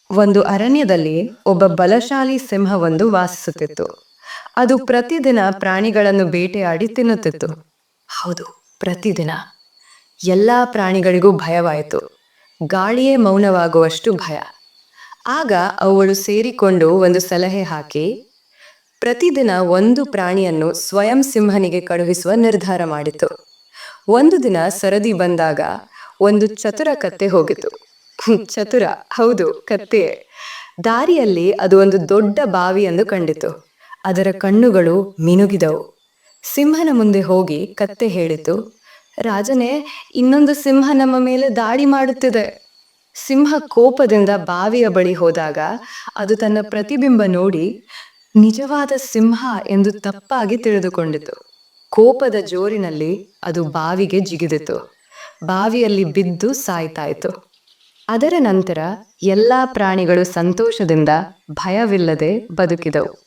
ಒಂದು ಅರಣ್ಯದಲ್ಲಿ ಒಬ್ಬ ಬಲಶಾಲಿ ಸಿಂಹವೊಂದು ವಾಸಿಸುತ್ತಿತ್ತು. ಅದು ಪ್ರತಿದಿನ ಪ್ರಾಣಿಗಳನ್ನು ಬೇಟೆಯಾಡಿ ತಿನ್ನುತ್ತಿತ್ತು. ಹೌದು, ಪ್ರತಿದಿನ. ಎಲ್ಲಾ ಪ್ರಾಣಿಗಳಿಗೂ ಭಯವಾಯಿತು. ಗಾಳಿಯೇ ಮೌನವಾಗುವಷ್ಟು ಭಯ. ಆಗ ಅವುಗಳು ಸೇರಿಕೊಂಡು ಒಂದು ಸಲಹೆ ಹಾಕಿ ಪ್ರತಿದಿನ ಒಂದು ಪ್ರಾಣಿಯನ್ನು ಸ್ವಯಂ ಸಿಂಹನಿಗೆ ಕಳುಹಿಸುವ ನಿರ್ಧಾರ ಮಾಡಿತು. ಒಂದು ದಿನ ಸರದಿ ಬಂದಾಗ ಒಂದು ಚತುರ ಕತ್ತೆ ಹೋಗಿತು. ಚತುರ, ಹೌದು, ಕತ್ತೆಯೇ. ದಾರಿಯಲ್ಲಿ ಅದು ಒಂದು ದೊಡ್ಡ ಬಾವಿಯನ್ನು ಕಂಡಿತು. ಅದರ ಕಣ್ಣುಗಳು ಮಿನುಗಿದವು. ಸಿಂಹನ ಮುಂದೆ ಹೋಗಿ ಕತ್ತೆ ಹೇಳಿತು, ರಾಜನೇ, ಇನ್ನೊಂದು ಸಿಂಹ ನಮ್ಮ ಮೇಲೆ ದಾಳಿ ಮಾಡುತ್ತಿದೆ. ಸಿಂಹ ಕೋಪದಿಂದ ಬಾವಿಯ ಬಳಿ ಹೋದಾಗ ಅದು ತನ್ನ ಪ್ರತಿಬಿಂಬ ನೋಡಿ ನಿಜವಾದ ಸಿಂಹ ಎಂದು ತಪ್ಪಾಗಿ ತಿಳಿದುಕೊಂಡಿತು. ಕೋಪದ ಜೋರಿನಲ್ಲಿ ಅದು ಬಾವಿಗೆ ಜಿಗಿದಿತು. ಬಾವಿಯಲ್ಲಿ ಬಿದ್ದು ಸಾಯ್ತಾಯಿತು. ಅದರ ನಂತರ ಎಲ್ಲಾ ಪ್ರಾಣಿಗಳು ಸಂತೋಷದಿಂದ ಭಯವಿಲ್ಲದೆ ಬದುಕಿದವು.